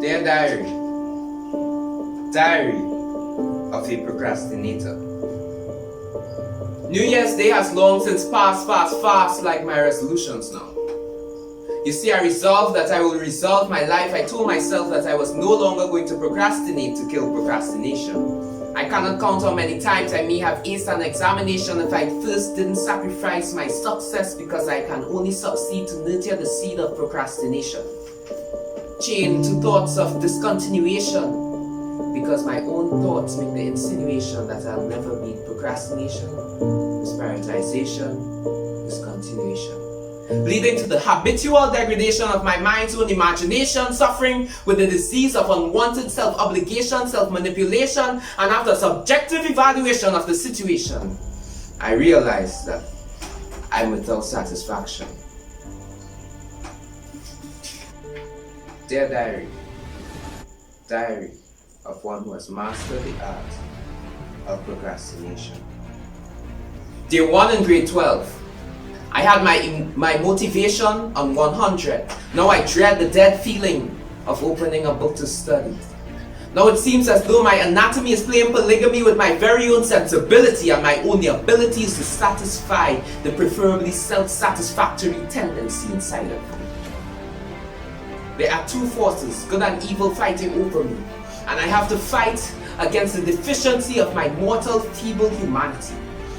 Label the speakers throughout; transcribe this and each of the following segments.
Speaker 1: Dear Diary, Diary of a Procrastinator. New Year's Day has long since passed like my resolutions now. You see, I resolved that I will resolve my life. I told myself that I was no longer going to procrastinate to kill procrastination. I cannot count how many times I may have aced an examination if I first didn't sacrifice my success because I can only succeed to nurture the seed of procrastination. Chained to thoughts of discontinuation because my own thoughts make the insinuation that I'll never beat procrastination, disprioritization, discontinuation, leading to the habitual degradation of my mind's own imagination, suffering with the disease of unwanted self-obligation, self-manipulation, and after subjective evaluation of the situation, I realized that I'm without satisfaction. Dear Diary, Diary of one who has mastered the art of procrastination. Day 1 in grade 12. I had my motivation on 100. Now I dread the dead feeling of opening a book to study. Now it seems as though my anatomy is playing polygamy with my very own sensibility, and my only ability is to satisfy the preferably self-satisfactory tendency inside of me. There are two forces, good and evil, fighting over me, and I have to fight against the deficiency of my mortal, feeble humanity.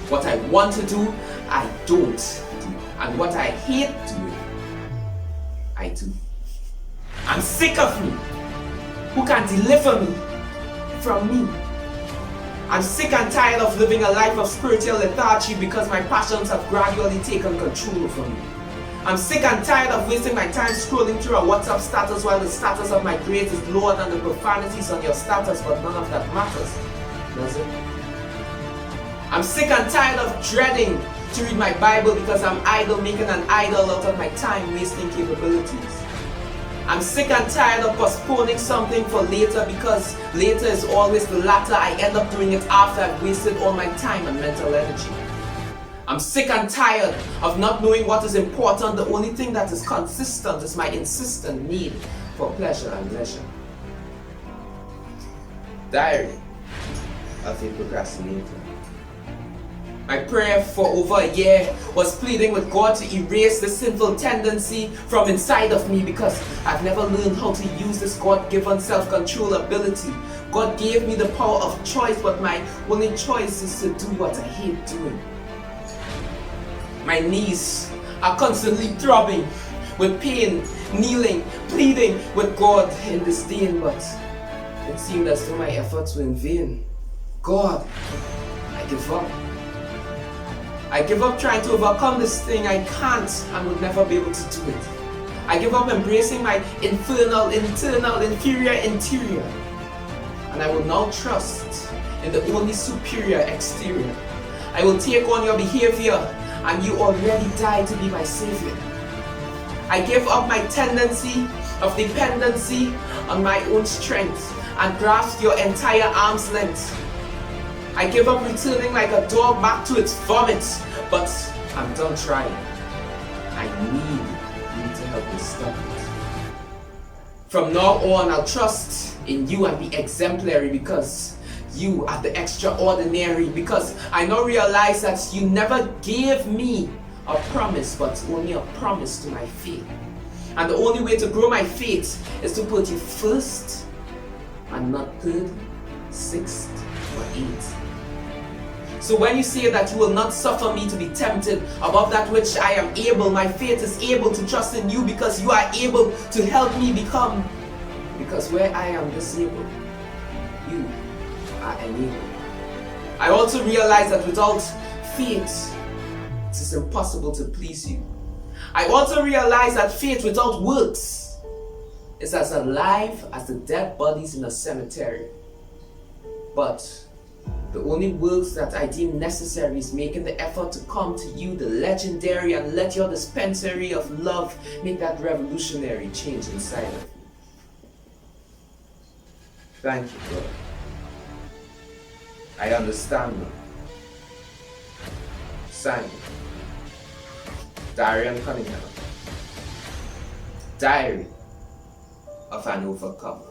Speaker 1: What I want to do, I don't do, and what I hate doing, I do. I'm sick of me. Who can deliver me from me? I'm sick and tired of living a life of spiritual lethargy because my passions have gradually taken control over me. I'm sick and tired of wasting my time scrolling through a WhatsApp status while the status of my grades is lower than the profanities on your status, but none of that matters, does it? I'm sick and tired of dreading to read my Bible because I'm idle, making an idol out of my time-wasting capabilities. I'm sick and tired of postponing something for later because later is always the latter. I end up doing it after I've wasted all my time and mental energy. I'm sick and tired of not knowing what is important. The only thing that is consistent is my insistent need for pleasure and leisure. Diary of a Procrastinator. My prayer for over a year was pleading with God to erase this sinful tendency from inside of me because I've never learned how to use this God-given self-control ability. God gave me the power of choice, but my only choice is to do what I hate doing. My knees are constantly throbbing with pain, kneeling, pleading with God in disdain, but it seemed as though my efforts were in vain. God, I give up. I give up trying to overcome this thing. I can't and would never be able to do it. I give up embracing my infernal, internal, inferior interior. And I will now trust in the only superior exterior. I will take on your behavior, and you already died to be my savior. I give up my tendency of dependency on my own strength and grasp your entire arm's length. I give up returning like a dog back to its vomit, but I'm done trying. I need you to help me stop it. From now on, I'll trust in you and be exemplary because you are the extraordinary, because I now realize that you never gave me a promise, but only a promise to my faith. And the only way to grow my faith is to put you first and not third, sixth, or eighth. So when you say that you will not suffer me to be tempted above that which I am able, my faith is able to trust in you because you are able to help me become. Because where I am disabled, you are enabled. I also realize that without faith, it is impossible to please you. I also realize that faith without works is as alive as the dead bodies in a cemetery. But the only works that I deem necessary is making the effort to come to you, the legendary, and let your dispensary of love make that revolutionary change inside of me. Thank you, God. I understand now. Signed, Darian Cunningham. Diary of an Overcomer.